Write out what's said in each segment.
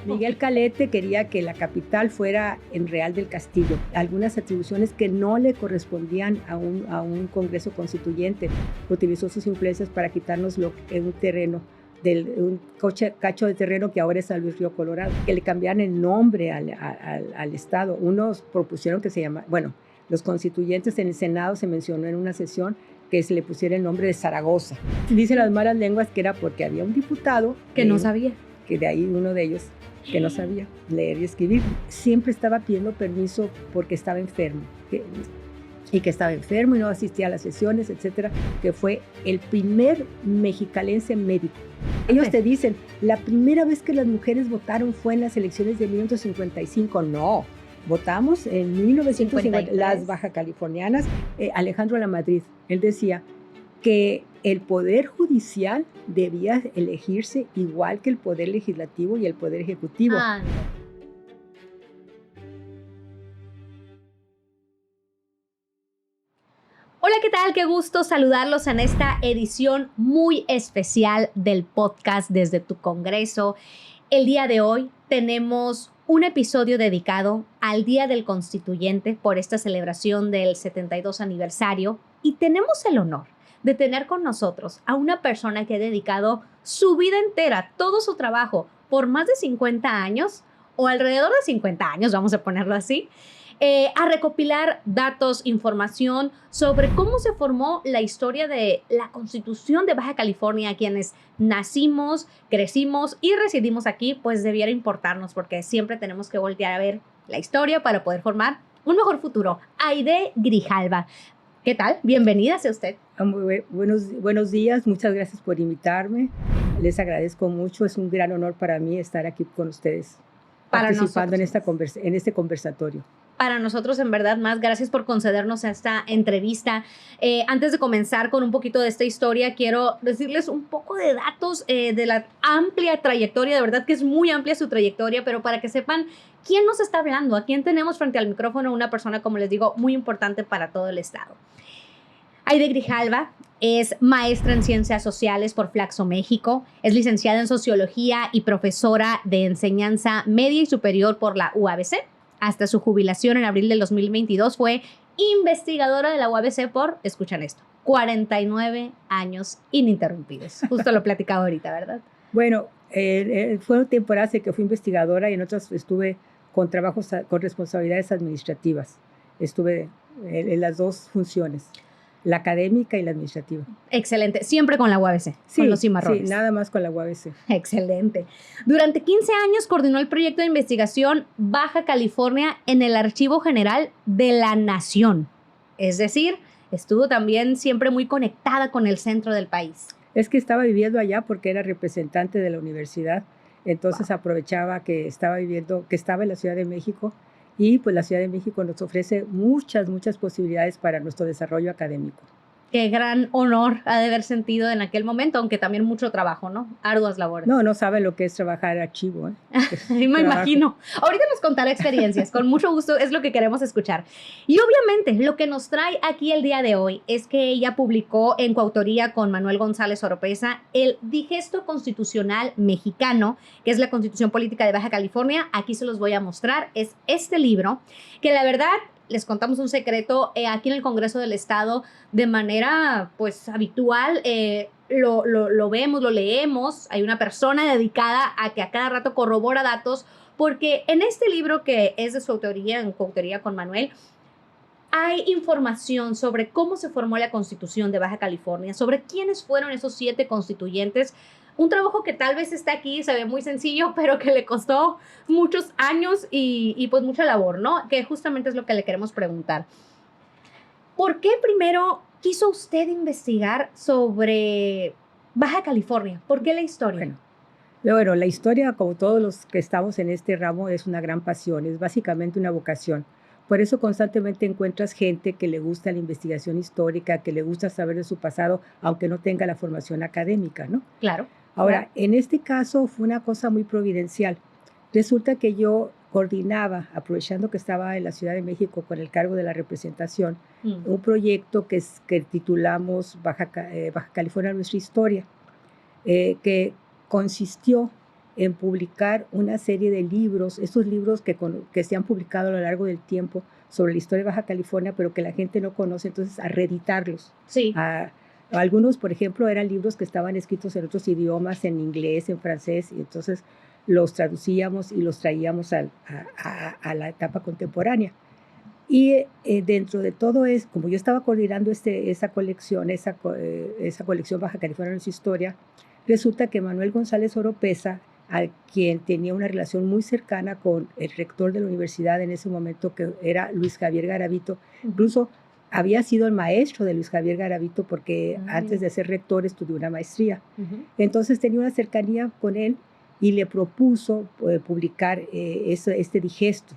Miguel Calete quería que la capital fuera en Real del Castillo. Algunas atribuciones que no le correspondían a un Congreso Constituyente. Utilizó sus influencias para quitarnos un terreno, un cacho de terreno que ahora es San Luis Río Colorado. Que le cambiaran el nombre al estado. Unos propusieron que se llamara, bueno, los constituyentes en el Senado se mencionó en una sesión que se le pusiera el nombre de Zaragoza. Dice las malas lenguas que era porque había un diputado que no sabía. Que de ahí uno de ellos que no sabía leer y escribir. Siempre estaba pidiendo permiso porque estaba enfermo. Y que estaba enfermo y no asistía a las sesiones, etcétera, que fue el primer mexicalense médico. Ellos te dicen, la primera vez que las mujeres votaron fue en las elecciones de 1955. No, votamos en 1950, las baja californianas, Alejandro Lamadrid. Él decía que el poder judicial debía elegirse igual que el poder legislativo y el poder ejecutivo. Hola, ¿qué tal? Qué gusto saludarlos en esta edición muy especial del podcast Desde tu Congreso. El día de hoy tenemos un episodio dedicado al Día del Constituyente por esta celebración del 72 aniversario y tenemos el honor de tener con nosotros a una persona que ha dedicado su vida entera, todo su trabajo, por más de 50 años o alrededor de 50 años, vamos a ponerlo así, a recopilar datos, información sobre cómo se formó la historia de la Constitución de Baja California. Quienes nacimos, crecimos y residimos aquí, pues debiera importarnos porque siempre tenemos que voltear a ver la historia para poder formar un mejor futuro. Aide Grijalva, ¿qué tal? Bienvenida sea usted. Muy buenos días, muchas gracias por invitarme. Les agradezco mucho, es un gran honor para mí estar aquí con ustedes, participando en este conversatorio. Para nosotros, en verdad, más gracias por concedernos esta entrevista. Antes de comenzar con un poquito de esta historia, quiero decirles un poco de datos de la amplia trayectoria. De verdad que es muy amplia su trayectoria, pero para que sepan quién nos está hablando, a quién tenemos frente al micrófono, una persona, como les digo, muy importante para todo el estado. Aide Grijalva es maestra en Ciencias Sociales por Flaxo, México. Es licenciada en Sociología y profesora de enseñanza media y superior por la UABC. Hasta su jubilación en abril del 2022 fue investigadora de la UABC por, escuchan esto, 49 años ininterrumpidos. Justo lo platicaba ahorita, ¿verdad? Bueno, fueron temporadas en que fui investigadora y en otras estuve con trabajos, con responsabilidades administrativas. Estuve en las dos funciones, la académica y la administrativa. Excelente. Siempre con la UABC, sí, con los cimarrones. Sí, nada más con la UABC. Excelente. Durante 15 años coordinó el proyecto de investigación Baja California en el Archivo General de la Nación. Es decir, estuvo también siempre muy conectada con el centro del país. Es que estaba viviendo allá porque era representante de la universidad. Entonces aprovechaba que estaba en la Ciudad de México. Y pues la Ciudad de México nos ofrece muchas posibilidades para nuestro desarrollo académico. Qué gran honor ha de haber sentido en aquel momento, aunque también mucho trabajo, ¿no? Arduas labores. No sabe lo que es trabajar archivo, ¿eh? Me imagino. Ahorita nos contará experiencias, con mucho gusto, es lo que queremos escuchar. Y obviamente lo que nos trae aquí el día de hoy es que ella publicó en coautoría con Manuel González Oropesa el Digesto Constitucional Mexicano, que es la Constitución Política de Baja California. Aquí se los voy a mostrar. Es este libro que la verdad... Les contamos un secreto, aquí en el Congreso del Estado, de manera pues habitual, lo vemos, lo leemos. Hay una persona dedicada a que a cada rato corrobora datos, porque en este libro que es de su autoría, en coautoría con Manuel, hay información sobre cómo se formó la Constitución de Baja California, sobre quiénes fueron esos 7 constituyentes. Un trabajo que tal vez está aquí, se ve muy sencillo, pero que le costó muchos años y pues mucha labor, ¿no? Que justamente es lo que le queremos preguntar. ¿Por qué primero quiso usted investigar sobre Baja California? ¿Por qué la historia? Bueno, la historia, como todos los que estamos en este ramo, es una gran pasión, es básicamente una vocación. Por eso constantemente encuentras gente que le gusta la investigación histórica, que le gusta saber de su pasado, aunque no tenga la formación académica, ¿no? Claro. Ahora, en este caso fue una cosa muy providencial. Resulta que yo coordinaba, aprovechando que estaba en la Ciudad de México con el cargo de la representación, un proyecto que titulamos Baja California, nuestra historia, que consistió en publicar una serie de libros, estos libros que se han publicado a lo largo del tiempo sobre la historia de Baja California, pero que la gente no conoce, entonces a reeditarlos. Sí. Algunos, por ejemplo, eran libros que estaban escritos en otros idiomas, en inglés, en francés, y entonces los traducíamos y los traíamos a la etapa contemporánea. Y dentro de todo eso, como yo estaba coordinando esa colección Baja California en su historia, resulta que Manuel González Oropeza, a quien tenía una relación muy cercana con el rector de la universidad en ese momento, que era Luis Javier Garavito, incluso había sido el maestro de Luis Javier Garavito porque antes de ser rector estudió una maestría. Entonces tenía una cercanía con él y le propuso publicar este digesto.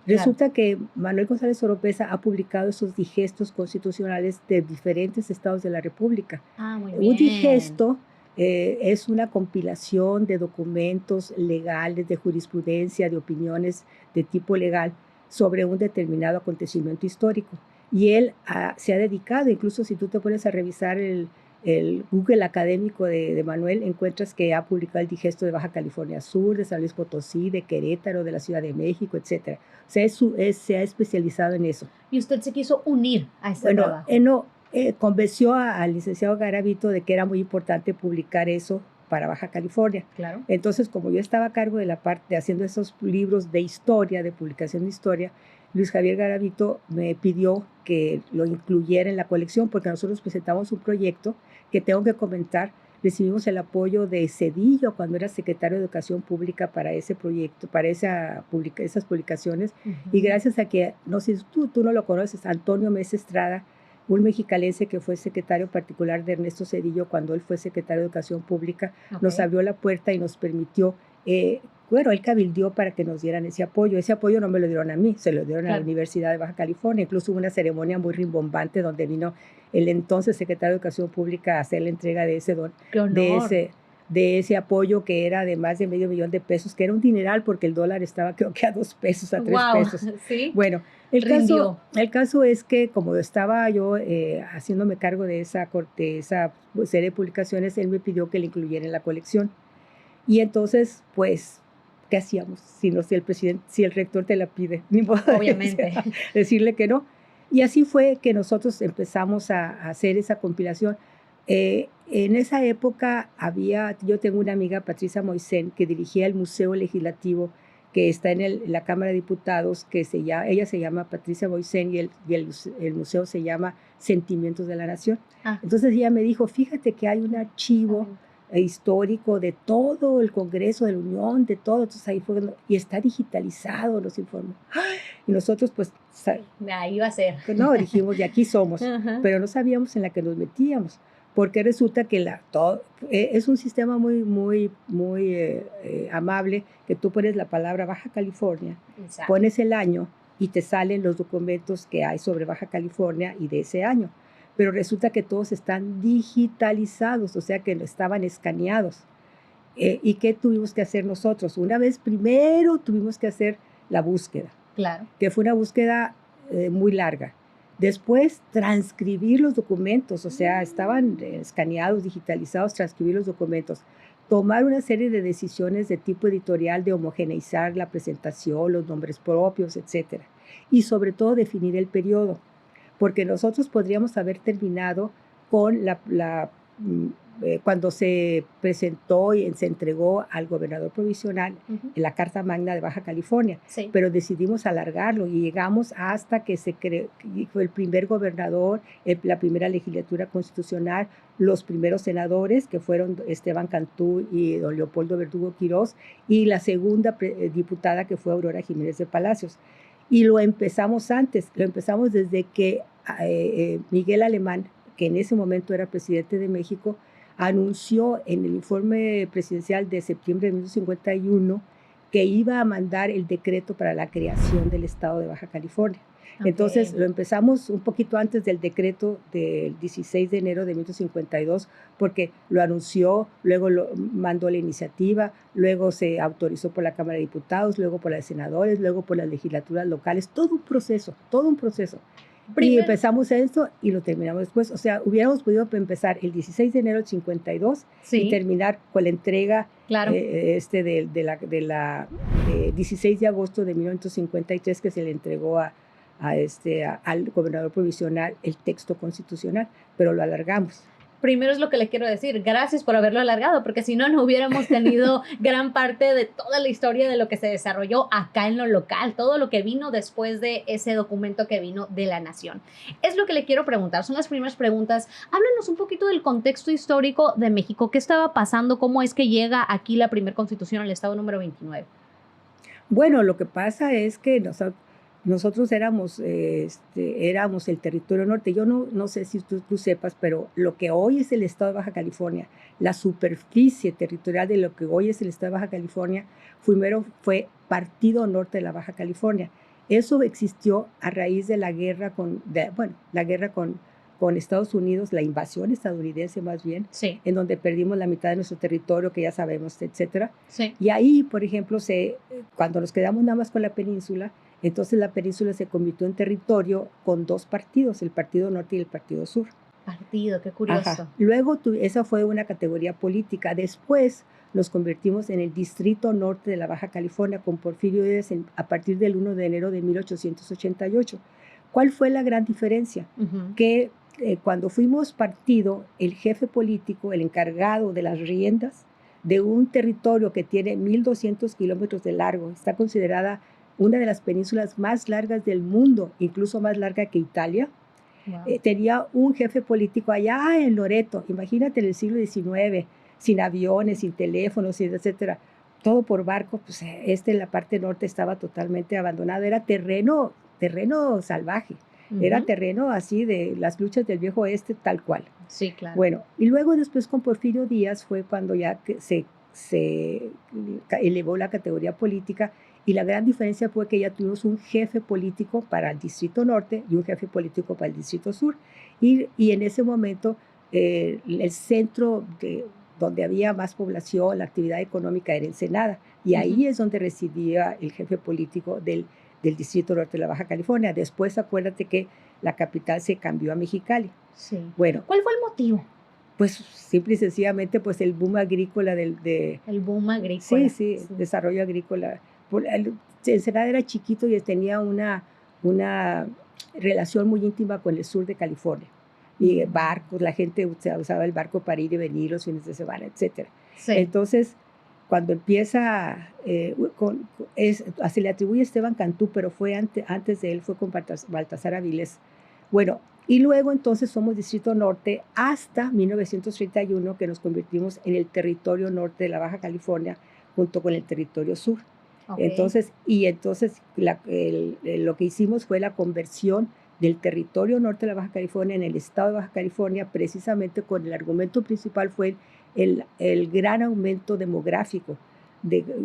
Resulta que Manuel González Oropeza ha publicado esos digestos constitucionales de diferentes estados de la República. Muy bien. Un digesto es una compilación de documentos legales, de jurisprudencia, de opiniones de tipo legal sobre un determinado acontecimiento histórico. Y él se ha dedicado, incluso si tú te pones a revisar el Google académico de Manuel, encuentras que ha publicado el digesto de Baja California Sur, de San Luis Potosí, de Querétaro, de la Ciudad de México, etc. O sea, se ha especializado en eso. ¿Y usted se quiso unir a ese trabajo? Convenció al licenciado Garavito de que era muy importante publicar eso para Baja California. Claro. Entonces, como yo estaba a cargo de la parte de haciendo esos libros de historia, de publicación de historia, Luis Javier Garavito me pidió que lo incluyera en la colección porque nosotros presentamos un proyecto que tengo que comentar. Recibimos el apoyo de Cedillo cuando era secretario de Educación Pública para ese proyecto, para esas publicaciones. Y gracias a que, no sé, tú no lo conoces, Antonio Mesa Estrada, un mexicalense que fue secretario particular de Ernesto Cedillo cuando él fue secretario de Educación Pública, nos abrió la puerta y nos permitió, él cabildió para que nos dieran ese apoyo. Ese apoyo no me lo dieron a mí, se lo dieron a la Universidad de Baja California. Incluso hubo una ceremonia muy rimbombante donde vino el entonces secretario de Educación Pública a hacer la entrega de ese apoyo que era de más de $500,000 de pesos, que era un dineral porque el dólar estaba creo que a 2 pesos, a 3 pesos. ¿Sí? Bueno, el caso es que como estaba yo haciéndome cargo de esa serie de publicaciones, él me pidió que le incluyera en la colección. Y entonces, pues, ¿qué hacíamos si el rector te la pide? Ni modo obviamente. Decirle que no. Y así fue que nosotros empezamos a hacer esa compilación. En esa época yo tengo una amiga, Patricia Moisén, que dirigía el Museo Legislativo, que está en la Cámara de Diputados, ella se llama Patricia Moisén y el museo se llama Sentimientos de la Nación. Entonces ella me dijo, fíjate que hay un archivo histórico de todo el Congreso de la Unión, de todo, entonces ahí fue, y está digitalizado, nos informó. Y nosotros pues... Ahí va a ser. No, dijimos, de aquí somos, pero no sabíamos en la que nos metíamos, porque resulta que es un sistema muy, muy, muy amable, que tú pones la palabra Baja California, pones el año y te salen los documentos que hay sobre Baja California y de ese año. Pero resulta que todos están digitalizados, o sea que no estaban escaneados. ¿Y qué tuvimos que hacer nosotros? Primero tuvimos que hacer la búsqueda, que fue una búsqueda muy larga. Después, transcribir los documentos, o sea, estaban escaneados, digitalizados, transcribir los documentos. Tomar una serie de decisiones de tipo editorial, de homogeneizar la presentación, los nombres propios, etc. Y sobre todo, definir el periodo. Porque nosotros podríamos haber terminado con cuando se presentó y se entregó al gobernador provisional la Carta Magna de Baja California, pero decidimos alargarlo y llegamos hasta que fue el primer gobernador, la primera legislatura constitucional, los primeros senadores, que fueron Esteban Cantú y don Leopoldo Verdugo Quirós, y la segunda diputada, que fue Aurora Jiménez de Palacios. Y lo empezamos antes, lo empezamos desde que Miguel Alemán, que en ese momento era presidente de México, anunció en el informe presidencial de septiembre de 1951 que iba a mandar el decreto para la creación del estado de Baja California. Entonces lo empezamos un poquito antes del decreto del 16 de enero de 1952, porque lo anunció, luego lo mandó la iniciativa, luego se autorizó por la Cámara de Diputados, luego por los senadores, luego por las legislaturas locales, todo un proceso, todo un proceso. Y empezamos esto y lo terminamos después. O sea, hubiéramos podido empezar el 16 de enero del 52 y terminar con la entrega de la 16 de agosto de 1953, que se le entregó al gobernador provisional el texto constitucional, pero lo alargamos. Primero es lo que le quiero decir, gracias por haberlo alargado, porque si no, no hubiéramos tenido gran parte de toda la historia de lo que se desarrolló acá en lo local, todo lo que vino después de ese documento que vino de la nación. Es lo que le quiero preguntar, son las primeras preguntas. Háblanos un poquito del contexto histórico de México, qué estaba pasando, cómo es que llega aquí la primera constitución al estado número 29. Bueno, lo que pasa es que nosotros éramos el territorio norte. Yo no sé si tú sepas, pero lo que hoy es el estado de Baja California, la superficie territorial de lo que hoy es el estado de Baja California, primero fue Partido Norte de la Baja California. Eso existió a raíz de la guerra con Estados Unidos, la invasión estadounidense más bien, en donde perdimos la mitad de nuestro territorio, que ya sabemos, etcétera. Y ahí, por ejemplo, cuando nos quedamos nada más con la península, entonces la península se convirtió en territorio con dos partidos, el Partido Norte y el Partido Sur. Qué curioso. Ajá. Luego, esa fue una categoría política. Después nos convertimos en el Distrito Norte de la Baja California con Porfirio Díaz a partir del 1 de enero de 1888. ¿Cuál fue la gran diferencia? Que cuando fuimos partido, el jefe político, el encargado de las riendas de un territorio que tiene 1,200 kilómetros de largo, está considerada una de las penínsulas más largas del mundo, incluso más larga que Italia. Wow. Tenía un jefe político allá en Loreto, imagínate en el siglo XIX, sin aviones, sin teléfonos, etcétera, todo por barco. Pues la parte norte estaba totalmente abandonada, era terreno salvaje. Era terreno así de las luchas del viejo oeste, tal cual. Sí, claro. Bueno, y luego después con Porfirio Díaz fue cuando ya se elevó la categoría política, y la gran diferencia fue que ya tuvimos un jefe político para el Distrito Norte y un jefe político para el Distrito Sur. Y en ese momento el centro donde había más población, la actividad económica era Ensenada, y ahí es donde residía el jefe político del Distrito Norte de la Baja California. Después acuérdate que la capital se cambió a Mexicali. Sí. Bueno, ¿cuál fue el motivo? Pues simple y sencillamente pues el boom agrícola el boom agrícola. Sí, desarrollo agrícola. Ensenada era chiquito y tenía una relación muy íntima con el sur de California. Y barcos, la gente usaba el barco para ir y venir los fines de semana, etc. Sí. Entonces, cuando empieza, se le atribuye a Esteban Cantú, pero fue antes de él, fue con Baltasar Avilés. Bueno, y luego entonces somos Distrito Norte hasta 1931, que nos convertimos en el territorio norte de la Baja California junto con el territorio sur. Okay. Entonces lo que hicimos fue la conversión del territorio norte de la Baja California en el estado de Baja California, precisamente con el argumento principal fue el gran aumento demográfico.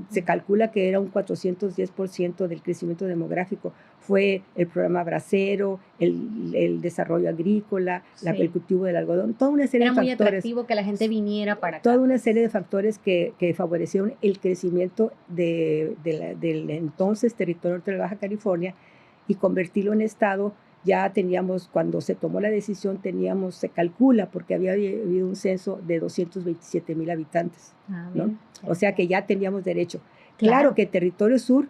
Se calcula que era un 410% del crecimiento demográfico. Fue el programa Bracero, el desarrollo agrícola, el cultivo del algodón, toda una serie de factores. Era muy atractivo que la gente viniera para acá. Toda una serie de factores que favorecieron el crecimiento del entonces territorio norte de la Baja California, y convertirlo en estado. Ya teníamos, cuando se tomó la decisión, se calcula, porque había habido un censo de 227,000 habitantes, ¿no? O sea que ya teníamos derecho. Claro que el territorio sur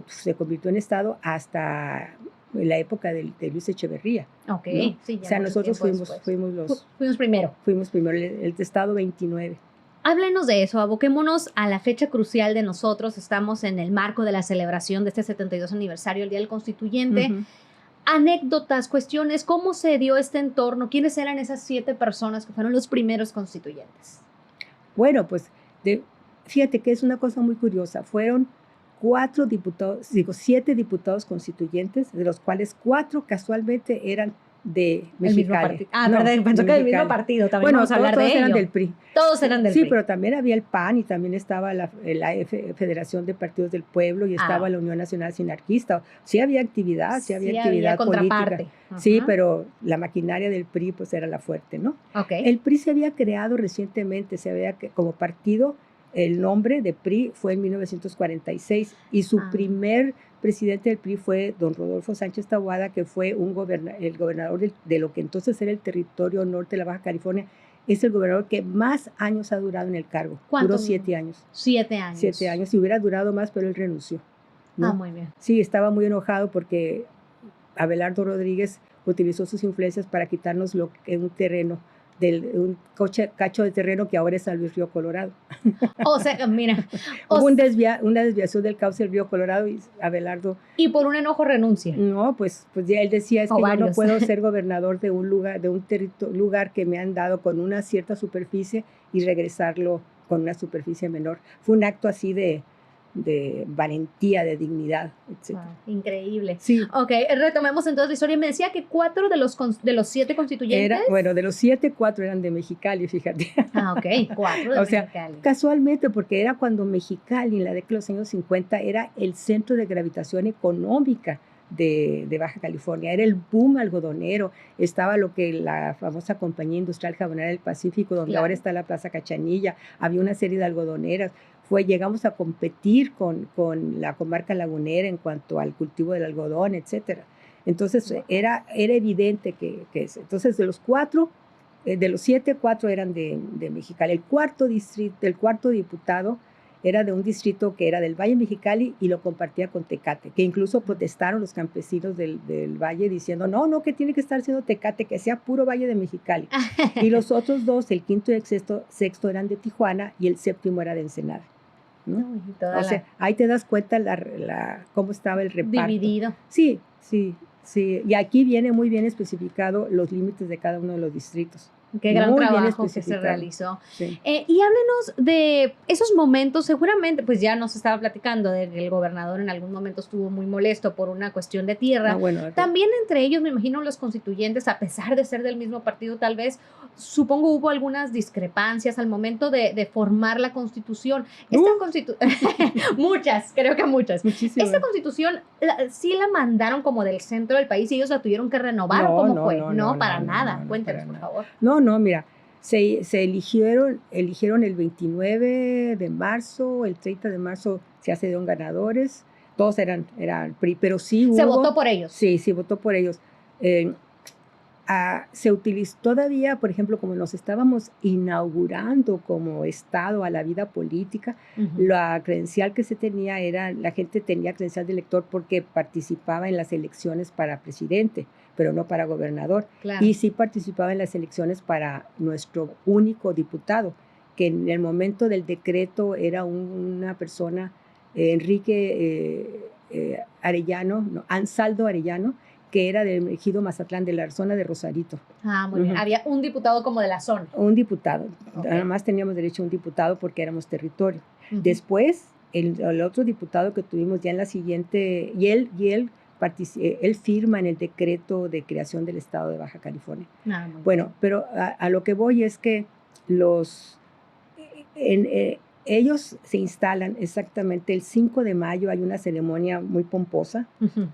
se convirtió en estado hasta la época de Luis Echeverría. Ok, ¿no? Sí. O sea, nosotros fuimos primero. Fuimos primero, el estado 29. Háblenos de eso, aboquémonos a la fecha crucial de nosotros. Estamos en el marco de la celebración de este 72 aniversario, el Día del Constituyente. Anécdotas, cuestiones, ¿cómo se dio este entorno? ¿Quiénes eran esas 7 personas que fueron los primeros constituyentes? Bueno, pues fíjate que es una cosa muy curiosa. Fueron 7 diputados constituyentes, de los cuales 4 casualmente eran de Mexicali. ¿Verdad? Pensó que del mismo partido. También bueno, vamos a hablar de ello. Todos eran del PRI. Todos eran del PRI. Sí, pero también había el PAN, y también estaba la Federación de Partidos del Pueblo, y estaba la Unión Nacional Sinarquista. Sí había actividad, actividad política. Sí, pero la maquinaria del PRI pues era la fuerte, ¿no? Okay. El PRI se había creado recientemente, como partido el nombre de PRI fue en 1946 y su primer presidente del PRI fue don Rodolfo Sánchez Taboada, que fue el gobernador de lo que entonces era el territorio norte de la Baja California. Es el gobernador que más años ha durado en el cargo. Duró 7 años. 7 años. 7 años. Si hubiera durado más, pero él renunció, ¿no? Muy bien. Sí, estaba muy enojado porque Abelardo Rodríguez utilizó sus influencias para quitarnos un terreno, un cacho de terreno que ahora es San Luis Río Colorado. O sea, mira. Hubo una desviación del cauce del Río Colorado y Abelardo... Y por un enojo renuncia. No, pues ya él decía, es que yo no puedo ser gobernador de un lugar que me han dado con una cierta superficie y regresarlo con una superficie menor. Fue un acto así de valentía, de dignidad, etc. Wow, increíble. Sí. Ok, retomemos entonces la historia. Me decía que 4 de los 7 constituyentes... de los 7, 4 eran de Mexicali, fíjate. Ok, 4 de Mexicali. Casualmente, porque era cuando Mexicali, en la década de los años 50, era el centro de gravitación económica de Baja California. Era el boom algodonero. Estaba lo que la famosa Compañía Industrial Jabonera del Pacífico, donde ahora está la Plaza Cachanilla. Había una serie de algodoneras. Llegamos a competir con la comarca lagunera en cuanto al cultivo del algodón, etcétera. Entonces, era evidente que eso. Entonces, de los 7, 4 eran de Mexicali. El cuarto diputado era de un distrito que era del Valle Mexicali y lo compartía con Tecate, que incluso protestaron los campesinos del Valle diciendo, no, que tiene que estar siendo Tecate, que sea puro Valle de Mexicali. Y los otros 2, el quinto y el sexto eran de Tijuana y el séptimo era de Ensenada, ¿no? O sea, ahí te das cuenta cómo estaba el reparto. Dividido. Sí. Y aquí viene muy bien especificado los límites de cada uno de los distritos. Qué gran trabajo que se realizó. Sí. Y háblenos de esos momentos, seguramente, pues ya nos estaba platicando de que el gobernador en algún momento estuvo muy molesto por una cuestión de tierra. También entre ellos, me imagino, los constituyentes, a pesar de ser del mismo partido, tal vez, supongo hubo algunas discrepancias al momento de formar la Constitución. Muchas, creo que muchas. Muchísimas. Esta Constitución, ¿sí la mandaron como del centro del país y ellos la tuvieron que renovar o cómo fue? No, para nada. Cuéntanos, por favor. No, mira, se eligieron el 29 de marzo, el 30 de marzo se accedieron ganadores, todos eran PRI, pero sí hubo... ¿Se votó por ellos? Sí, votó por ellos. Se utilizó todavía, por ejemplo, como nos estábamos inaugurando como Estado a la vida política, la credencial que se tenía la gente tenía credencial de elector porque participaba en las elecciones para presidente, pero no para gobernador. Claro. Y sí participaba en las elecciones para nuestro único diputado, que en el momento del decreto era una persona, Enrique Ansaldo Arellano, que era del ejido Mazatlán, de la zona de Rosarito. Muy bien. Había un diputado como de la zona. Un diputado. Nada más teníamos derecho a un diputado porque éramos territorio. Después, el otro diputado que tuvimos ya en la siguiente, y él firma en el decreto de creación del Estado de Baja California. Bueno, pero a lo que voy es que ellos se instalan exactamente el 5 de mayo, hay una ceremonia muy pomposa,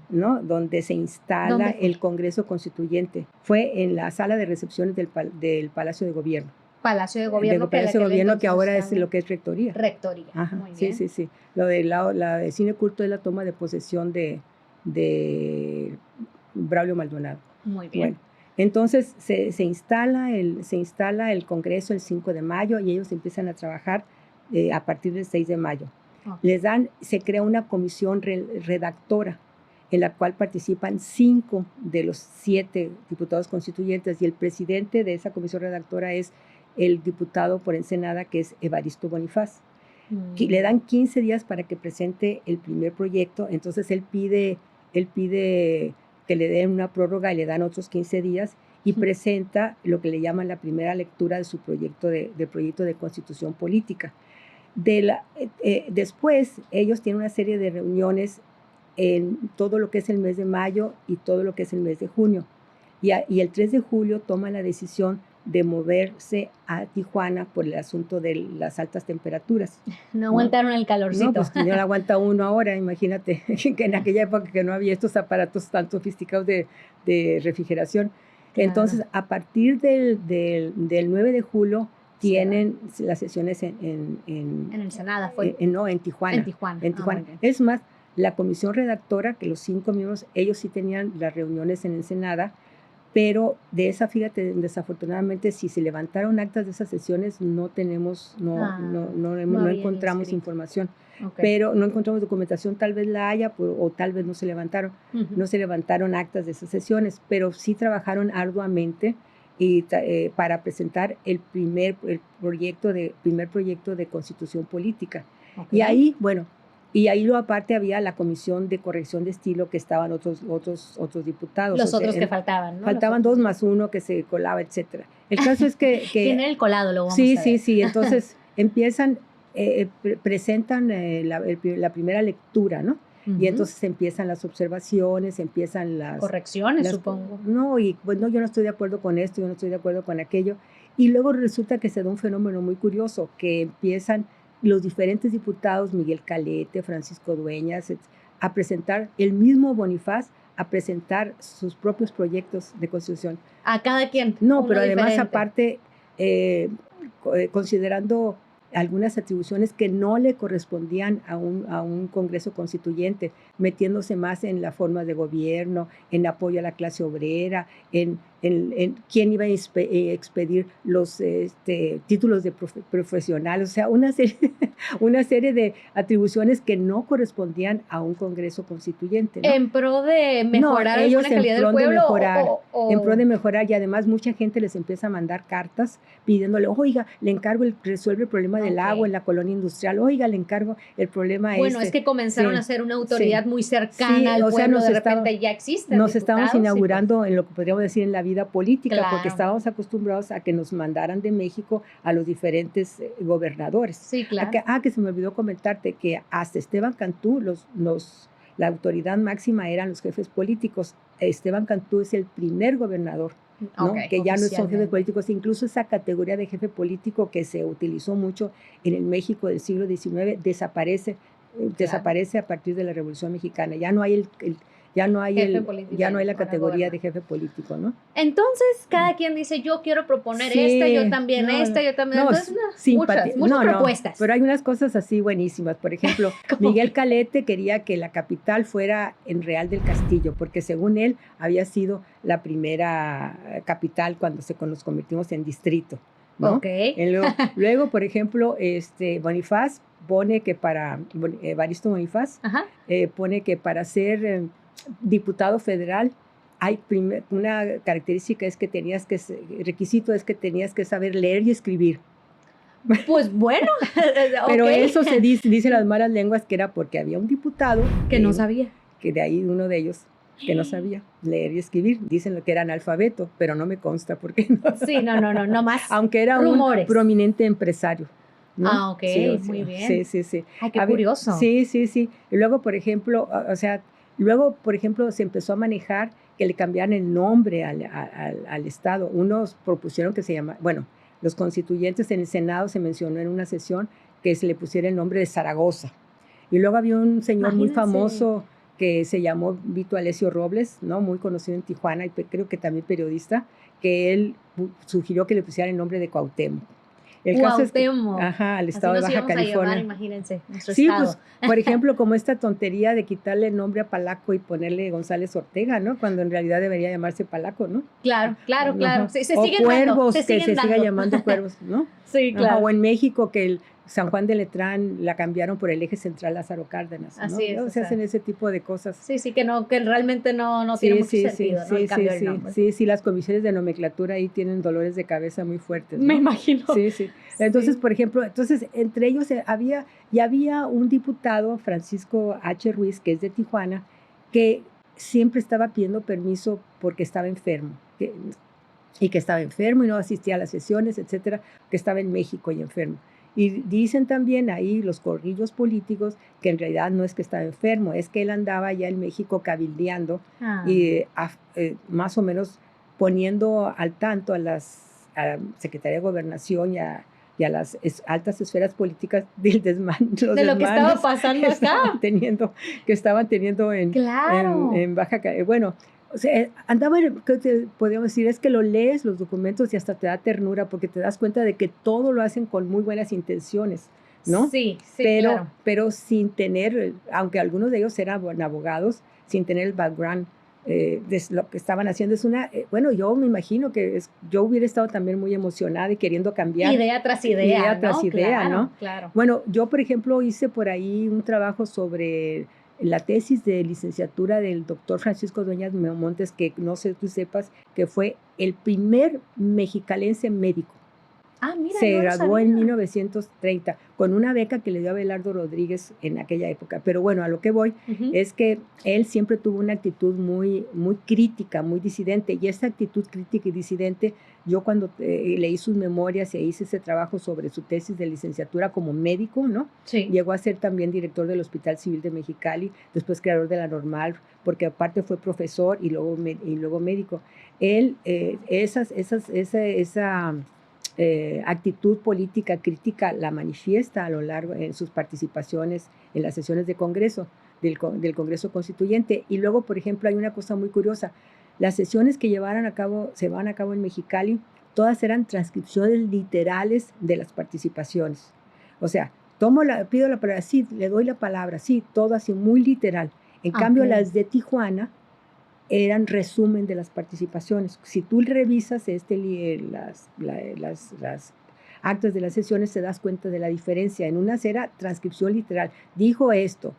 ¿no? Donde se instala el Congreso Constituyente. Fue en la sala de recepciones del Palacio de Gobierno. Palacio de Gobierno. Palacio de Gobierno, que ahora es lo que es Rectoría. Rectoría. Ajá, muy bien. Sí. Lo de Cine Culto es la toma de posesión de Braulio Maldonado. Muy bien. Bueno, entonces se instala el Congreso el 5 de mayo y ellos empiezan a trabajar a partir del 6 de mayo. Se crea una comisión redactora en la cual participan 5 de los 7 diputados constituyentes y el presidente de esa comisión redactora es el diputado por Ensenada, que es Evaristo Bonifaz. Le dan 15 días para que presente el primer proyecto, entonces él pide que le den una prórroga y le dan otros 15 días y presenta lo que le llaman la primera lectura de su proyecto de constitución política. Después ellos tienen una serie de reuniones en todo lo que es el mes de mayo y todo lo que es el mes de junio. Y el 3 de julio toman la decisión de moverse a Tijuana por el asunto de las altas temperaturas. No aguantaron el calorcito. No, pues no lo aguanta uno ahora, imagínate, que en aquella época que no había estos aparatos tan sofisticados de refrigeración. Claro. Entonces, a partir del 9 de julio, tienen las sesiones En Ensenada fue. No, en Tijuana. En Tijuana. En Tijuana. Es más, la comisión redactora, que los 5 miembros, ellos sí tenían las reuniones en Ensenada, pero de esa, fíjate, desafortunadamente, si se levantaron actas de esas sesiones, no tenemos, no encontramos información. Okay. Pero no encontramos documentación, tal vez la haya, o tal vez no se levantaron. No se levantaron actas de esas sesiones, pero sí trabajaron arduamente y para presentar el primer proyecto de constitución política. Okay. Y ahí, bueno, aparte había la comisión de corrección de estilo, que estaban otros diputados. Los otros que faltaban, ¿no? Faltaban 2 más 1 que se colaba, etcétera. El caso es que tienen el colado, lo vamos a ver. Sí. Entonces presentan la primera lectura, ¿no? Y entonces empiezan las observaciones, empiezan las correcciones, supongo. No, y pues no, yo no estoy de acuerdo con esto, yo no estoy de acuerdo con aquello. Y luego resulta que se da un fenómeno muy curioso, que empiezan los diferentes diputados, Miguel Calete, Francisco Dueñas, a presentar, el mismo Bonifaz, a presentar sus propios proyectos de constitución. ¿A cada quien? No, pero además aparte, considerando algunas atribuciones que no le correspondían a un Congreso Constituyente, metiéndose más en la forma de gobierno, en apoyo a la clase obrera, en quién iba a expedir los títulos de profesional, o sea, una serie de atribuciones que no correspondían a un Congreso Constituyente, ¿no? ¿En pro de mejorar la calidad del pueblo? En pro de mejorar, y además mucha gente les empieza a mandar cartas pidiéndole, oiga, le encargo resuelve el problema del agua en la colonia industrial, oiga, le encargo el problema es que comenzaron a ser una autoridad muy cercana al pueblo, de repente ya existen nos estamos inaugurando en lo que podríamos decir en la vida política, claro, porque estábamos acostumbrados a que nos mandaran de México a los diferentes gobernadores. Sí, claro. Que se me olvidó comentarte que hasta Esteban Cantú, la autoridad máxima eran los jefes políticos. Esteban Cantú es el primer gobernador, ¿no? Que ya no son jefes políticos. Incluso esa categoría de jefe político que se utilizó mucho en el México del siglo XIX desaparece a partir de la Revolución Mexicana. Ya no hay la categoría de jefe político, ¿no? Entonces, cada quien dice, yo quiero proponer yo también. Entonces, muchas propuestas. Pero hay unas cosas así buenísimas. Por ejemplo, Miguel Calete quería que la capital fuera en Real del Castillo, porque según él había sido la primera capital cuando nos convertimos en distrito, ¿no? Okay. Luego, por ejemplo, Bonifaz pone que Evaristo Bonifaz pone que para ser diputado federal una característica es que requisito es que tenías que saber leer y escribir. Pues bueno, pero eso se dice las malas lenguas que era porque había un diputado que no sabía, que de ahí uno de ellos que no sabía leer y escribir, dicen que era analfabeto, pero no me consta porque no. Sí, no más. Aunque era rumores. Un prominente empresario, ¿no? Ok, muy bien. Sí. Ay, qué curioso. Sí. Y luego, por ejemplo, se empezó a manejar que le cambiaran el nombre al Estado. Unos propusieron que se llama, los constituyentes en el Senado se mencionó en una sesión que se le pusiera el nombre de Zaragoza. Y luego había un señor muy famoso que se llamó Vito Alessio Robles, ¿no? Muy conocido en Tijuana y creo que también periodista, que él sugirió que le pusieran el nombre de Cuauhtémoc. El caso es que, al estado de Baja California. Imagínense, nuestro sí, estado. Pues, por ejemplo, como esta tontería de quitarle el nombre a Palaco y ponerle González Ortega, ¿no? Cuando en realidad debería llamarse Palaco, ¿no? Claro. Se o siguen Cuervos, dando, que se siga llamando Cuervos, ¿no? Sí, claro. O en México, que el San Juan de Letrán la cambiaron por el eje central Lázaro Cárdenas, ¿no? Así es. Se hacen ese tipo de cosas. Sí, que realmente no tiene mucho sentido, ¿no? El cambio del nombre. Sí, las comisiones de nomenclatura ahí tienen dolores de cabeza muy fuertes, ¿no? Me imagino. Sí. Entonces, por ejemplo, entre ellos había un diputado, Francisco H. Ruiz, que es de Tijuana, que siempre estaba pidiendo permiso porque estaba enfermo, y que estaba enfermo y no asistía a las sesiones, etcétera, que estaba en México y enfermo. Y dicen también ahí los corrillos políticos que en realidad no es que estaba enfermo, es que él andaba ya en México cabildeando y más o menos poniendo al tanto a la Secretaría de Gobernación y a las altas esferas políticas del de lo que estaba pasando acá. Que estaban teniendo en Baja California. Bueno, O sea, andaba, ¿qué te podríamos decir? Es que lo lees, los documentos, y hasta te da ternura porque te das cuenta de que todo lo hacen con muy buenas intenciones, ¿no? Sí, pero, claro. pero sin tener, aunque algunos de ellos eran abogados, sin tener el background de lo que estaban haciendo. Es una, bueno, yo me imagino que yo hubiera estado también muy emocionada y queriendo cambiar. Idea tras idea, ¿no? Tras idea, claro, ¿no? Claro. Bueno, yo, por ejemplo, hice por ahí un trabajo sobre la tesis de licenciatura del doctor Francisco Dueñas Montes, que no sé si tú sepas, que fue el primer mexicalense médico. Ah, mira, se no graduó en 1930 con una beca que le dio Abelardo Rodríguez en aquella época. Pero bueno, a lo que voy es que él siempre tuvo una actitud muy, muy crítica, muy disidente. Y esa actitud crítica y disidente, yo cuando leí sus memorias y hice ese trabajo sobre su tesis de licenciatura como médico, ¿no? Sí. Llegó a ser también director del Hospital Civil de Mexicali, después creador de la Normal, porque aparte fue profesor y luego médico. Él, esa actitud política crítica la manifiesta a lo largo en sus participaciones en las sesiones de Congreso, del Congreso Constituyente. Y luego, por ejemplo, hay una cosa muy curiosa. Las sesiones que se van a cabo en Mexicali, todas eran transcripciones literales de las participaciones. O sea, pido la palabra, sí, le doy la palabra, sí, todo así muy literal. En cambio, las de Tijuana eran resumen de las participaciones. Si tú revisas las actas de las sesiones, te das cuenta de la diferencia. En unas era transcripción literal, dijo esto,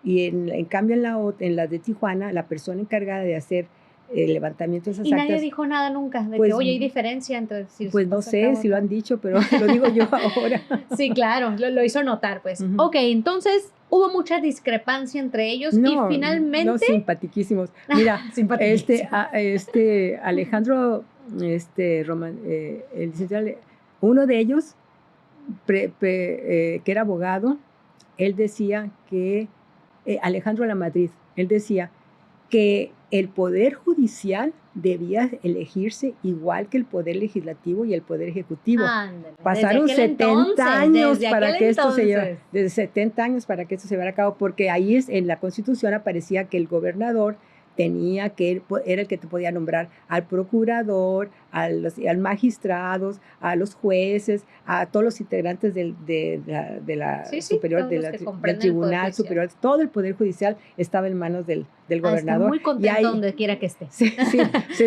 y en cambio en las de Tijuana, la persona encargada de hacer el levantamiento de esas actas... Y nadie dijo nada nunca, de que, oye, hay diferencia entre... pues no sé si lo han dicho, pero lo digo yo ahora. Sí, claro, lo hizo notar, pues. Ok, entonces... Hubo mucha discrepancia entre ellos y finalmente... No, simpatiquísimos. Mira, Alejandro, el licenciado, uno de ellos, que era abogado, él decía que, Alejandro Lamadrid, él decía que el Poder Judicial debía elegirse igual que el Poder Legislativo y el Poder Ejecutivo. Ándale, pasaron 70 años para que esto se llevara, desde 70 años para que esto se llevara a cabo, porque ahí en la Constitución aparecía que el gobernador era el que te podía nombrar al procurador, al magistrados, a los jueces, a todos los integrantes del Tribunal Superior. Todo el Poder Judicial estaba en manos del gobernador. Está muy contento donde quiera que esté. Sí,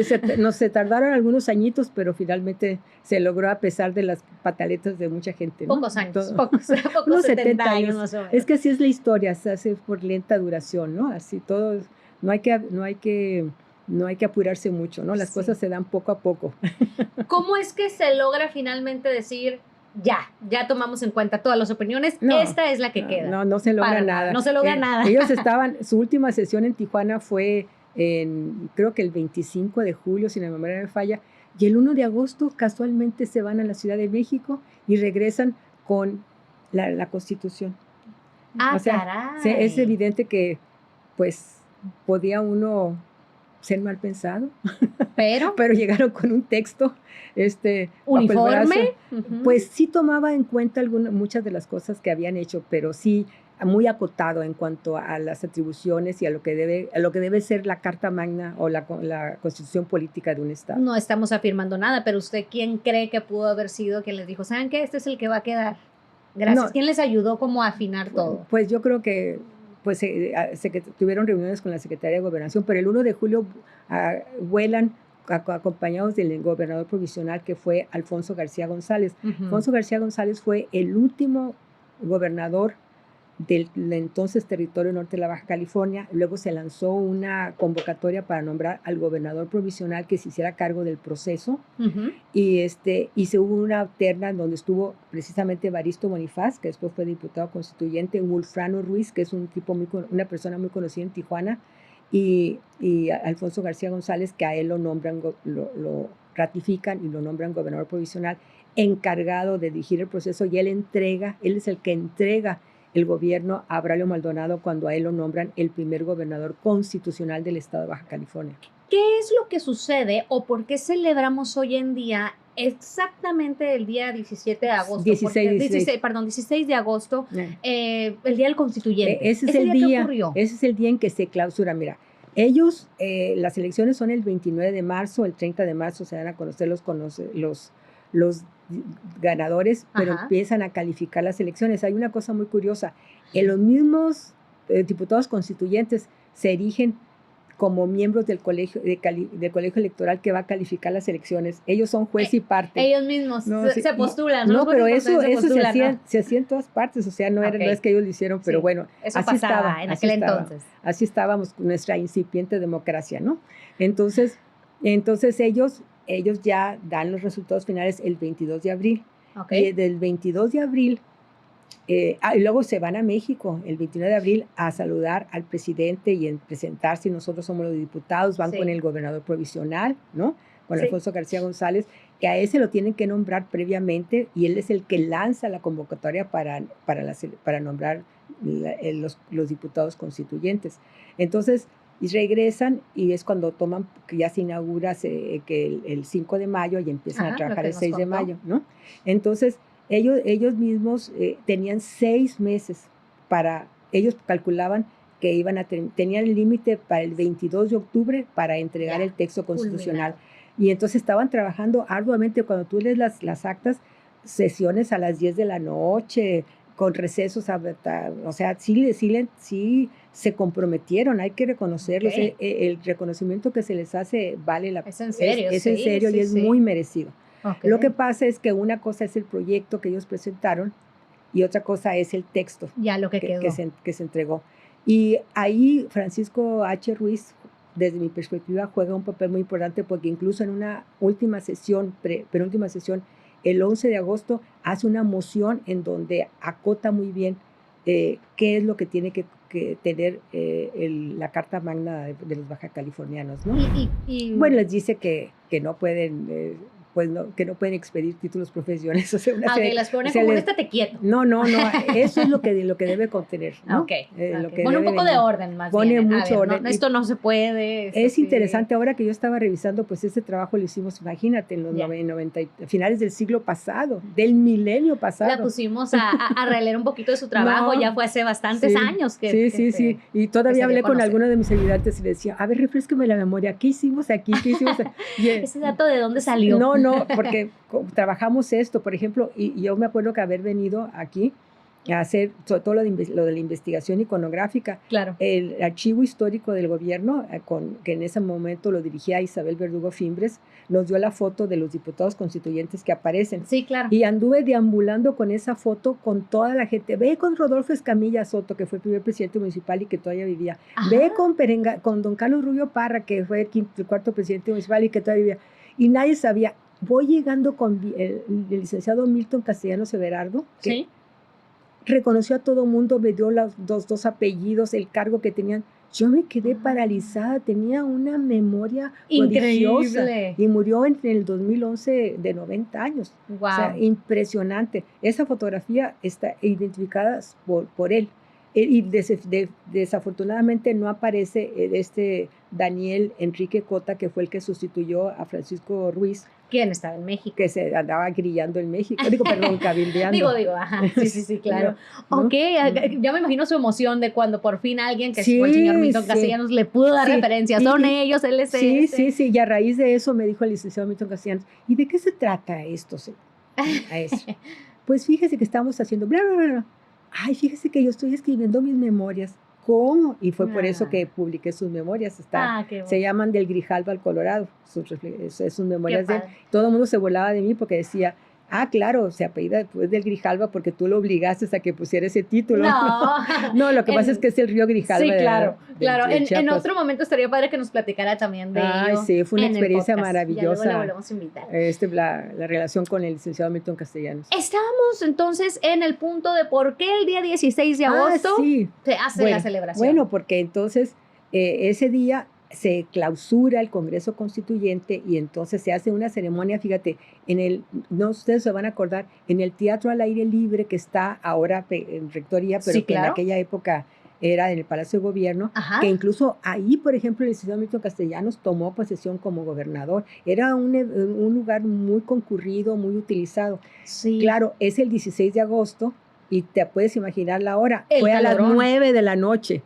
se tardaron algunos añitos, pero finalmente se logró a pesar de las pataletas de mucha gente, ¿no? Pocos años, pocos unos 70 años más o menos. Es que así es la historia, se hace por lenta duración, ¿no? Así todo... No hay que apurarse mucho, ¿no? Las cosas se dan poco a poco. ¿Cómo es que se logra finalmente decir, ya tomamos en cuenta todas las opiniones, esta es la que queda? No se logra nada. No se logra nada. Ellos su última sesión en Tijuana fue creo que el 25 de julio, si la memoria me falla, y el 1 de agosto casualmente se van a la Ciudad de México y regresan con la Constitución. O sea, caray. Es evidente que, pues, podía uno ser mal pensado, pero llegaron con un texto uniforme, pues sí tomaba en cuenta muchas de las cosas que habían hecho, pero sí muy acotado en cuanto a las atribuciones y a lo que debe ser la Carta Magna o la Constitución Política de un Estado. No estamos afirmando nada, pero ¿usted quién cree que pudo haber sido quien les dijo, ¿saben qué? Este es el que va a quedar? Gracias. ¿Quién les ayudó como a afinar todo? Pues yo creo que tuvieron reuniones con la Secretaría de Gobernación, pero el 1 de julio vuelan acompañados del gobernador provisional, que fue Alfonso García González. Alfonso García González fue el último gobernador del entonces territorio norte de la Baja California. Luego se lanzó una convocatoria para nombrar al gobernador provisional que se hiciera cargo del proceso, y se hubo una terna donde estuvo precisamente Evaristo Bonifaz, que después fue diputado constituyente, Wulfrano Ruiz, que es una persona muy conocida en Tijuana, y Alfonso García González, que a él lo nombran, lo ratifican y lo nombran gobernador provisional, encargado de dirigir el proceso, y él es el que entrega el gobierno a Braulio Maldonado cuando a él lo nombran el primer gobernador constitucional del estado de Baja California. ¿Qué es lo que sucede o por qué celebramos hoy en día exactamente el día 17 de agosto? 16 de agosto, el día del constituyente. Ese es el día en que se clausura. Mira, Ellos, las elecciones son el 29 de marzo, el 30 de marzo se dan a conocer los ganadores, pero empiezan a calificar las elecciones. Hay una cosa muy curiosa, los mismos diputados constituyentes se erigen como miembros del colegio electoral que va a calificar las elecciones. Ellos son juez y parte. Ellos mismos se postulan. No, pero eso se hacía en todas partes, o sea, no es que ellos lo hicieron, pero bueno, eso así pasaba estaba. En aquel entonces. Así estábamos con nuestra incipiente democracia, ¿no? Entonces ellos ya dan los resultados finales el 22 de abril. Y del 22 de abril, y luego se van a México el 29 de abril a saludar al presidente y en presentarse. Nosotros somos los diputados, van con el gobernador provisional, ¿no? Con Alfonso García González, que a ese lo tienen que nombrar previamente y él es el que lanza la convocatoria para nombrar los diputados constituyentes. Entonces, y regresan y es cuando toman, que ya se inaugura que el 5 de mayo y empiezan a trabajar el 6 de mayo, ¿no? Entonces, ellos mismos tenían 6 meses ellos calculaban que tenían el límite para el 22 de octubre para entregar el texto constitucional. Y entonces estaban trabajando arduamente. Cuando tú lees las actas, sesiones a las 10 de la noche, con recesos, o sea, sí se comprometieron, hay que reconocerlos. El reconocimiento que se les hace vale la pena. Es en serio. Es en serio y es muy merecido. Lo que pasa es que una cosa es el proyecto que ellos presentaron y otra cosa es el texto que se entregó. Y ahí Francisco H. Ruiz, desde mi perspectiva, juega un papel muy importante porque incluso en una última sesión, penúltima sesión, el 11 de agosto, hace una moción en donde acota muy bien qué es lo que tiene que tener la Carta Magna de los baja californianos, ¿no? Bueno, les dice que no pueden... que no pueden expedir títulos profesionales. O sea, las ponen como estate quieto. No, eso es lo que debe contener, ¿no? Pone un poco de orden más bien. Pone mucho orden. Esto no se puede. Es interesante, ahora que yo estaba revisando, pues ese trabajo lo hicimos, imagínate, en los finales del siglo pasado, del milenio pasado. La pusimos a releer un poquito de su trabajo, ya fue hace bastantes años. Sí. Y todavía hablé con algunos de mis ayudantes y les decía, a ver, refresqueme la memoria, ¿qué hicimos aquí? ¿Ese dato de dónde salió? No, porque trabajamos esto, por ejemplo, y yo me acuerdo que haber venido aquí a hacer todo lo de la investigación iconográfica. Claro. El archivo histórico del gobierno, que en ese momento lo dirigía Isabel Verdugo Fimbres, nos dio la foto de los diputados constituyentes que aparecen. Sí, claro. Y anduve deambulando con esa foto con toda la gente. Ve con Rodolfo Escamilla Soto, que fue el primer presidente municipal y que todavía vivía. Ajá. Ve con don Carlos Rubio Parra, que fue el cuarto presidente municipal y que todavía vivía. Y nadie sabía. Voy llegando con el licenciado Milton Castellanos Everardo, que reconoció a todo mundo, me dio los dos apellidos, el cargo que tenían. Yo me quedé paralizada, tenía una memoria prodigiosa. Y murió en el 2011 de 90 años. Wow. O sea, impresionante. Esa fotografía está identificada por él. Y desafortunadamente no aparece Daniel Enrique Cota, que fue el que sustituyó a Francisco Ruiz. ¿Quién estaba en México? Que se andaba grillando en México. Cabildeando. Ajá. Sí, claro. ¿No? Ok, ya me imagino su emoción de cuando por fin alguien que fue el señor Milton Castellanos le pudo dar referencia. Son ellos, LCS. Sí. Y a raíz de eso me dijo el licenciado Milton Castellanos, ¿y de qué se trata esto? Pues fíjese que estamos haciendo bla, bla, bla. Ay, fíjese que yo estoy escribiendo mis memorias. ¿Cómo? Y fue por eso que publiqué sus memorias. Se llaman Del Grijalva al Colorado. Sus memorias de él. Todo el mundo se volaba de mí porque decía, claro, se apellida después del Grijalva porque tú lo obligaste a que pusiera ese título. No, lo que pasa es que es el río Grijalva. Sí, claro. En otro momento estaría padre que nos platicara también de ello. Sí, fue una experiencia maravillosa. Ya luego le volvemos a invitar. La relación con el licenciado Milton Castellanos. Estábamos entonces en el punto de por qué el día 16 de agosto se hace la celebración. Bueno, porque entonces ese día se clausura el Congreso Constituyente y entonces se hace una ceremonia, fíjate, no ustedes se van a acordar, en el Teatro al Aire Libre que está ahora en Rectoría, pero que en aquella época era en el Palacio de Gobierno, que incluso ahí, por ejemplo, el licenciado Milton Castellanos tomó posesión como gobernador. Era un lugar muy concurrido, muy utilizado. Sí. Claro, es el 16 de agosto y te puedes imaginar la hora. Fue a las 9 de la noche.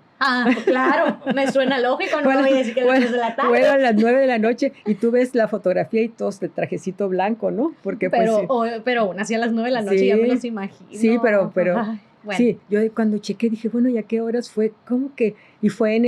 Claro, me suena lógico, no voy a decir que a las 3 de la tarde. Bueno, a las 9 de la noche y tú ves la fotografía y todos de trajecito blanco, ¿no? Porque pero, pues, pero aún así a las 9 de la noche sí, ya me los imagino. Sí, pero Ay, bueno. sí, yo cuando chequé dije, bueno, ¿y a qué horas fue? ¿Cómo que? Y fue en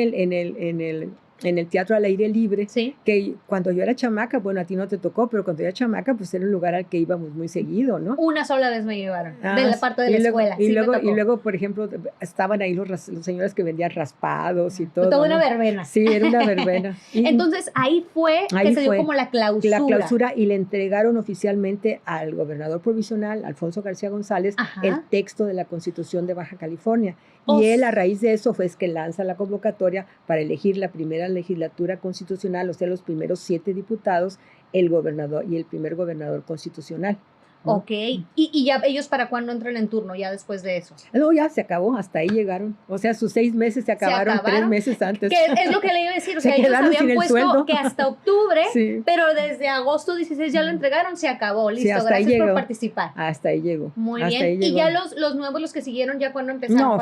el Teatro al Aire Libre, ¿Sí? que cuando yo era chamaca, bueno, a ti no te tocó, pero cuando yo era chamaca, pues era un lugar al que íbamos muy seguido, ¿no? Una sola vez me llevaron, de la parte de la escuela. Y, sí luego, me tocó. y luego, por ejemplo, estaban ahí los señores que vendían raspados y todo. Toda una ¿no? verbena. Sí, era una verbena. Entonces, ahí fue que se dio como la clausura. La clausura, y le entregaron oficialmente al gobernador provisional, Alfonso García González, el texto de la Constitución de Baja California. Y él, a raíz de eso, fue que lanza la convocatoria para elegir la primera legislatura constitucional, o sea, los primeros 7 diputados, el gobernador y el primer gobernador constitucional, ¿no? Ok, ¿Y ya ellos para cuándo entran en turno, ya después de eso? No, ya se acabó, hasta ahí llegaron. O sea, sus 6 meses se acabaron 3 meses antes. Que es lo que le iba a decir, o sea, ellos habían puesto sueldo. que hasta octubre, sí. Pero desde agosto 16 ya lo entregaron, se acabó, listo, sí, gracias por participar. Hasta ahí llegó. Muy hasta bien, ahí llegó. ¿Y ya los nuevos, los que siguieron, ya cuándo empezaron? No,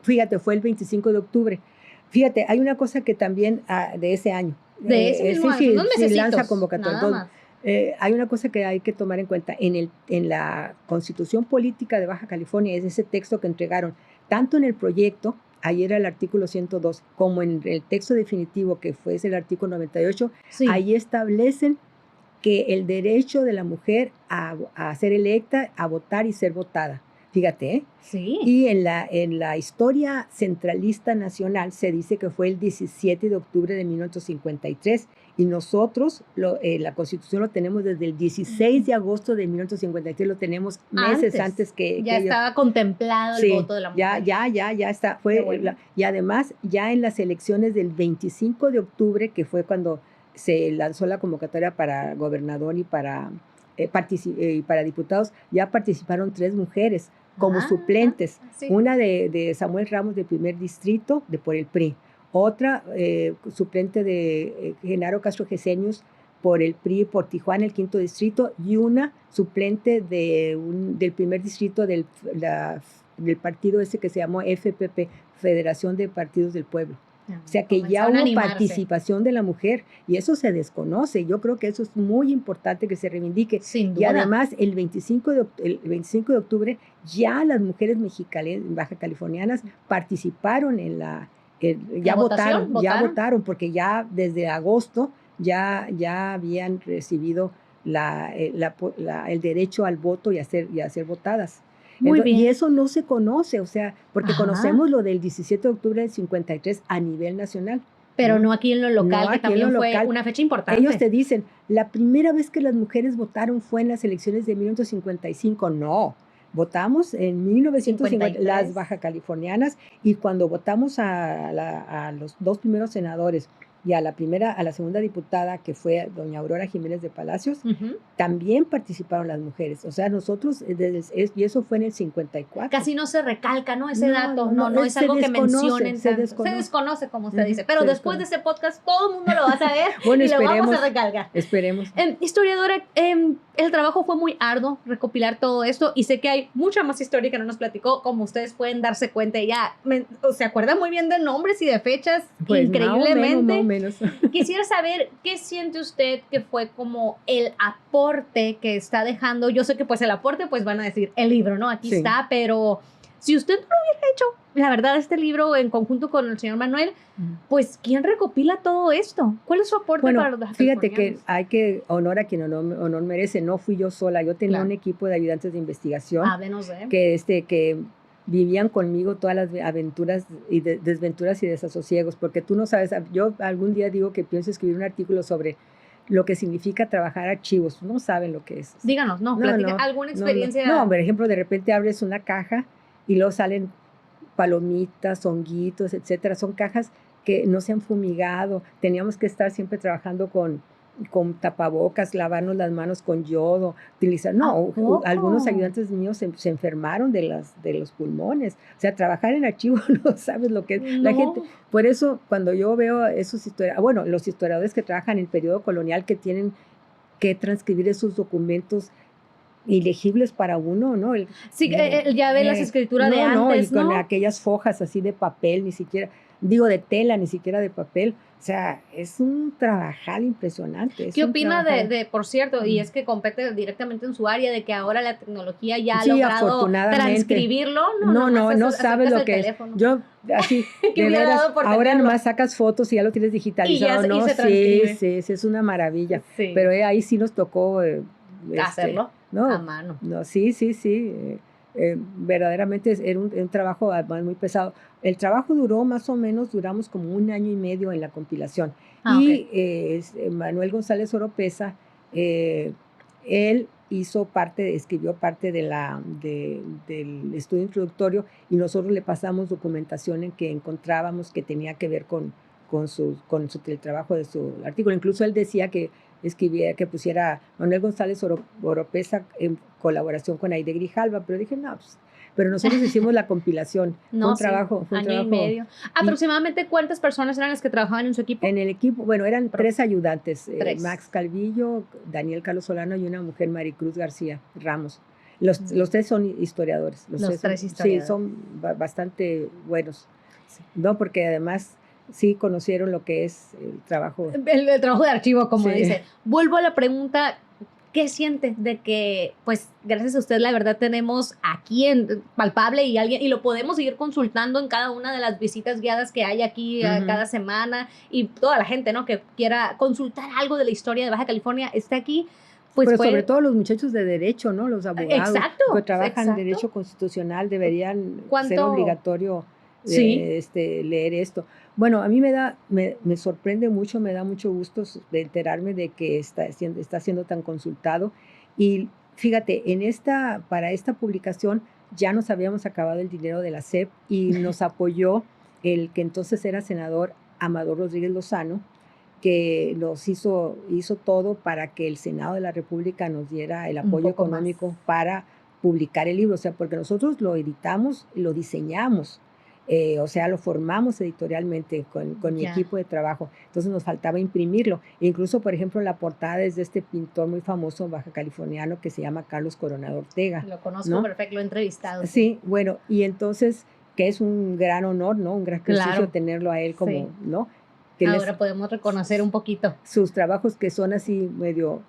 fíjate, fue el 25 de octubre. Fíjate, hay una cosa que también de ese año. De ese mismo año, unos mesecitos, lanza convocatoria. Nada más. Hay una cosa que hay que tomar en cuenta. En la Constitución Política de Baja California, es ese texto que entregaron, tanto en el proyecto, ahí era el artículo 102, como en el texto definitivo, que fue el artículo 98, ahí establecen que el derecho de la mujer a ser electa, a votar y ser votada. Fíjate, ¿eh? Sí. Y en la historia centralista nacional se dice que fue el 17 de octubre de 1953 y nosotros la Constitución lo tenemos desde el 16 de agosto de 1953, lo tenemos meses antes que ya estaba contemplado el voto de la mujer. Ya está. Y además ya en las elecciones del 25 de octubre, que fue cuando se lanzó la convocatoria para gobernador y para diputados, ya participaron 3 mujeres como suplentes. Sí. Una de Samuel Ramos, del primer distrito, por el PRI. Otra suplente de Genaro Castro Gesenius por el PRI, por Tijuana, el 5º distrito. Y una suplente del primer distrito del partido ese que se llamó FPP, Federación de Partidos del Pueblo. O sea que ya hubo participación de la mujer y eso se desconoce. Yo creo que eso es muy importante que se reivindique. Sin duda. Y además el 25 de octubre ya las mujeres mexicanas, baja californianas, participaron ya votaron porque ya desde agosto ya habían recibido el derecho al voto y a ser votadas. Muy bien. Y eso no se conoce, o sea, porque conocemos lo del 17 de octubre del 53 a nivel nacional. Pero no aquí en lo local, que también fue una fecha importante. Ellos te dicen, la primera vez que las mujeres votaron fue en las elecciones de 1955. No, votamos en 1950, las baja californianas, y cuando votamos a los 2 primeros senadores y a la segunda diputada, que fue doña Aurora Jiménez de Palacios, también participaron las mujeres. O sea, nosotros, y eso fue en el 54. Casi no se recalca, ¿no? Ese dato, no es algo que mencionen. Se desconoce, como usted dice. Pero después de ese podcast, todo el mundo lo va a saber bueno, y lo vamos a recalcar. Esperemos. Historiadora, el trabajo fue muy arduo, recopilar todo esto, y sé que hay mucha más historia que no nos platicó, como ustedes pueden darse cuenta. Ya se acuerda muy bien de nombres y de fechas, pues increíblemente. Más o menos. Quisiera saber qué siente usted que fue como el aporte que está dejando. Yo sé que pues el aporte, pues van a decir el libro, ¿no? Aquí está, pero si usted no lo hubiera hecho, la verdad, este libro en conjunto con el señor Manuel, pues ¿quién recopila todo esto? ¿Cuál es su aporte para los fíjate que hay que honor a quien honor merece. No fui yo sola, yo tenía un equipo de ayudantes de investigación que vivían conmigo todas las aventuras y desventuras y desasosiegos, porque tú no sabes, yo algún día digo que pienso escribir un artículo sobre lo que significa trabajar archivos. No saben lo que es. Díganos, platica alguna experiencia. No, por ejemplo, de repente abres una caja y luego salen palomitas, honguitos, etcétera. Son cajas que no se han fumigado. Teníamos que estar siempre trabajando con tapabocas, lavarnos las manos con yodo, utilizar, algunos ayudantes míos se enfermaron de los pulmones. O sea, trabajar en archivo no sabes lo que es. La gente, por eso cuando yo veo esos historiadores, los historiadores que trabajan en el periodo colonial, que tienen que transcribir esos documentos ilegibles para uno, ¿no? Sí, ya ve las escrituras de antes, ¿no? Y con aquellas fojas así de papel, ni siquiera, digo de tela, ni siquiera de papel. O sea, es un trabajal impresionante. ¿Qué opina por cierto, y es que compete directamente en su área, de que ahora la tecnología ya ha logrado transcribirlo? No sabes lo que teléfono. Es. Yo, así, de veras, ahora nomás sacas fotos y ya lo tienes digitalizado, ¿no? Sí, es una maravilla. Sí. Pero ahí sí nos tocó hacerlo a mano. No, sí. Verdaderamente era un trabajo además muy pesado. El trabajo duramos como 1 año y medio en la compilación. Manuel González Oropeza, él escribió parte del estudio introductorio, y nosotros le pasamos documentación en que encontrábamos que tenía que ver con el trabajo de su artículo. Incluso él decía que pusiera Manuel González Oropeza en colaboración con Aide Grijalva, pero dije, no, pues, pero nosotros hicimos la compilación. Fue un trabajo. Año y medio. ¿Aproximadamente cuántas personas eran las que trabajaban en su equipo? En el equipo, bueno, eran 3 ayudantes, Max Calvillo, Daniel Carlos Solano y una mujer, Maricruz García Ramos. Los 3 son historiadores. Los 3 historiadores. Sí, son bastante buenos, ¿no? Porque además sí conocieron lo que es el trabajo. El trabajo de archivo, como dice. Vuelvo a la pregunta, ¿qué siente de que, pues, gracias a usted, la verdad, tenemos aquí palpable y lo podemos seguir consultando en cada una de las visitas guiadas que hay aquí cada semana, y toda la gente, ¿no?, que quiera consultar algo de la historia de Baja California está aquí? Pues pero sobre todo los muchachos de derecho, ¿no? Los abogados que trabajan en derecho constitucional deberían ser obligatorio leer esto. Bueno, a mí me sorprende mucho, me da mucho gusto de enterarme de que está siendo tan consultado. Y fíjate, para esta publicación ya nos habíamos acabado el dinero de la SEP, y nos apoyó el que entonces era senador Amador Rodríguez Lozano, que nos hizo todo para que el Senado de la República nos diera el apoyo económico para publicar el libro. O sea, porque nosotros lo editamos, lo diseñamos, o sea, lo formamos editorialmente con mi equipo de trabajo. Entonces nos faltaba imprimirlo. E incluso, por ejemplo, la portada es de este pintor muy famoso baja californiano que se llama Carlos Coronado Ortega. Lo conozco, perfecto, lo he entrevistado. Sí, bueno, y entonces, que es un gran honor, ¿no? Un gran prestigio tenerlo a él como, ¿no? Ahora podemos reconocer un poquito sus trabajos, que son así medio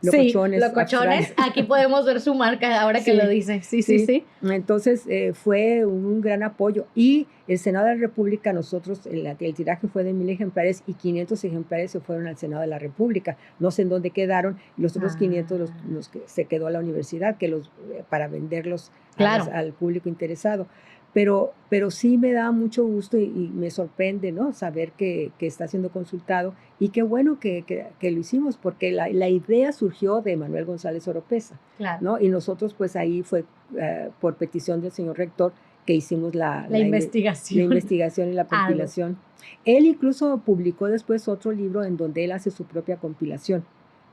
locochones. Sí, locochones. Aquí podemos ver su marca ahora que lo dice. Sí. Entonces fue un gran apoyo. Y el Senado de la República, nosotros, el tiraje fue de 1,000 ejemplares y 500 ejemplares se fueron al Senado de la República. No sé en dónde quedaron. Los otros 500 los que se quedó a la universidad, para venderlos al público interesado. Pero sí me da mucho gusto y me sorprende, ¿no?, saber que está siendo consultado, y qué bueno que lo hicimos, porque la idea surgió de Manuel González Oropeza, ¿no? Y nosotros, pues ahí fue por petición del señor rector que hicimos la investigación y la compilación. Él incluso publicó después otro libro en donde él hace su propia compilación,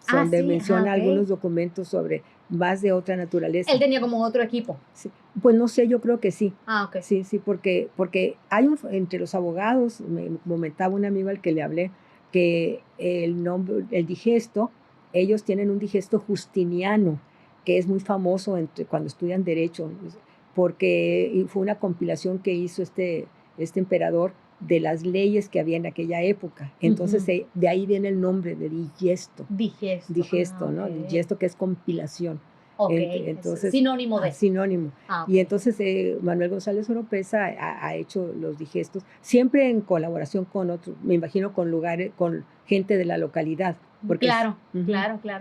donde menciona algunos documentos sobre más de otra naturaleza. Él tenía como otro equipo. Sí. Pues no sé, yo creo que sí. Ok. Sí, porque hay entre los abogados, me comentaba un amigo al que le hablé, que el digesto, ellos tienen un digesto justiniano, que es muy famoso cuando estudian derecho, porque fue una compilación que hizo este emperador de las leyes que había en aquella época. Entonces, de ahí viene el nombre de digesto. Digesto, ¿no? Digesto, que es compilación. Entonces, sinónimo de. Sinónimo. Y entonces Manuel González Oropeza ha hecho los digestos, siempre en colaboración con otros, me imagino con gente de la localidad. Porque claro.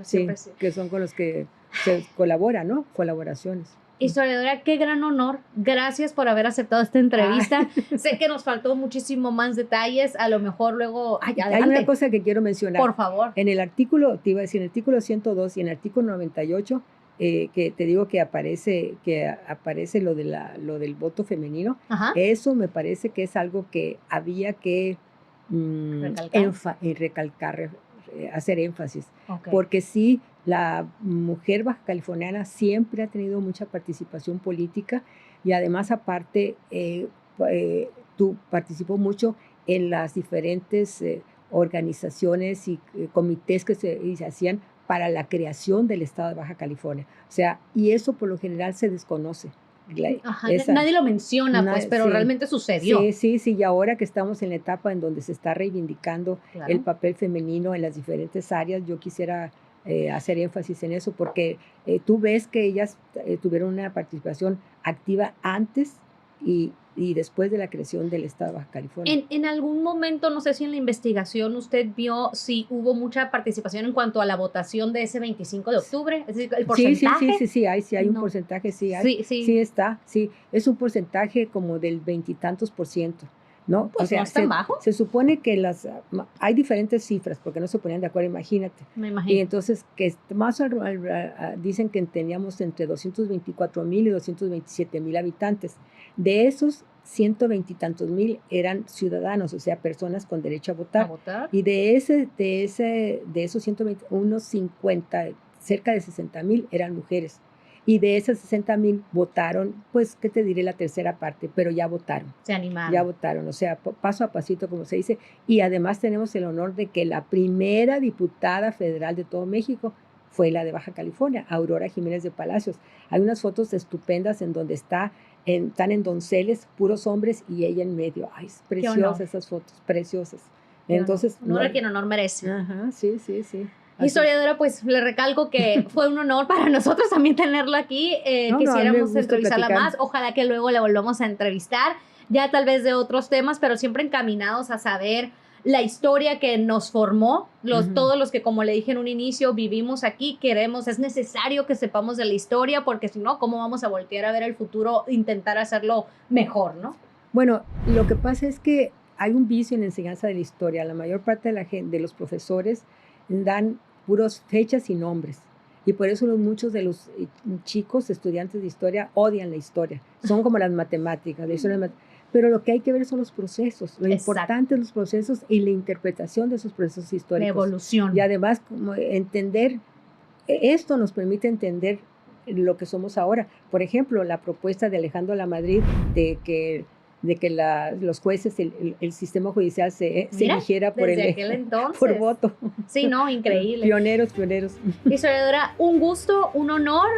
Siempre sí. Que son con los que se colabora, ¿no? Colaboraciones. Historiadora, qué gran honor. Gracias por haber aceptado esta entrevista. Sé que nos faltó muchísimo más detalles. A lo mejor luego... Hay una cosa que quiero mencionar. Por favor. En el artículo, te iba a decir, en el artículo 102 y en el artículo 98, que te digo que aparece lo del voto femenino. Eso me parece que es algo que había que recalcar, hacer énfasis. Porque sí, la mujer baja californiana siempre ha tenido mucha participación política, y además, aparte, participó mucho en las diferentes organizaciones y comités que se hacían para la creación del estado de Baja California. O sea, y eso por lo general se desconoce. Ajá, nadie lo menciona, pues, pero sí, realmente sucedió. Sí, y ahora que estamos en la etapa en donde se está reivindicando el papel femenino en las diferentes áreas, yo quisiera hacer énfasis en eso, porque tú ves que ellas tuvieron una participación activa antes y después de la creación del estado de Baja California. En algún momento, no sé si en la investigación usted vio si hubo mucha participación en cuanto a la votación de ese 25 de octubre, es decir, el porcentaje. Sí, hay un porcentaje, sí está, es un porcentaje como del 20 y tantos %, ¿no? Pues o sea, no es tan bajo. Se supone que hay diferentes cifras, porque no se ponían de acuerdo, imagínate. Me imagino. Y entonces, que más dicen que teníamos entre 224,000 y 227,000 habitantes. De esos, 120 y tantos mil eran ciudadanos, o sea, personas con derecho a votar. Y de esos 120, unos 50, cerca de 60,000 eran mujeres. Y de esas 60,000 votaron, pues, ¿qué te diré? La tercera parte, pero ya votaron. Se animaron. Ya votaron, o sea, paso a pasito, como se dice. Y además tenemos el honor de que la primera diputada federal de todo México fue la de Baja California, Aurora Jiménez de Palacios. Hay unas fotos estupendas en donde están en donceles, puros hombres, y ella en medio. Ay, es preciosas esas fotos, preciosas. Entonces, honor a quien honor merece. Ajá, sí. Historiadora, pues le recalco que fue un honor para nosotros también tenerla aquí. Quisiéramos entrevistarla más. Ojalá que luego la volvamos a entrevistar, ya tal vez de otros temas, pero siempre encaminados a saber la historia que nos formó, todos los que, como le dije en un inicio, vivimos aquí, es necesario que sepamos de la historia, porque si no, ¿cómo vamos a voltear a ver el futuro, intentar hacerlo mejor, ¿no? Bueno, lo que pasa es que hay un vicio en la enseñanza de la historia. La mayor parte de la gente, de los profesores, dan puros fechas y nombres. Y por eso muchos de los chicos, estudiantes de historia, odian la historia. Son como las matemáticas, la historia pero lo que hay que ver son los procesos. Lo importante es los procesos y la interpretación de esos procesos históricos. La evolución. Y además, como entender, esto nos permite entender lo que somos ahora. Por ejemplo, la propuesta de Alejandro Lamadrid de que los jueces, el sistema judicial se eligiera por voto. Sí, no, increíble. Pioneros. Historiadora, un gusto, un honor.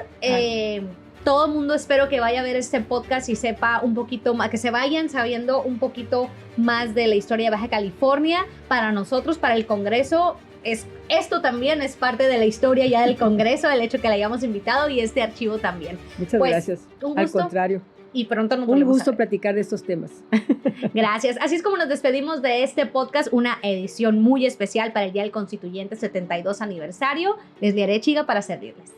Todo el mundo espero que vaya a ver este podcast y sepa un poquito más, que se vayan sabiendo un poquito más de la historia de Baja California. Para nosotros, para el Congreso, esto también es parte de la historia ya del Congreso, el hecho que la hayamos invitado, y este archivo también. Muchas gracias. Un gusto. Al contrario. Y pronto nos volvemos a ver. Un gusto platicar de estos temas. Gracias. Así es como nos despedimos de este podcast, una edición muy especial para el Día del Constituyente 72 aniversario. Leslie Arechiga para servirles.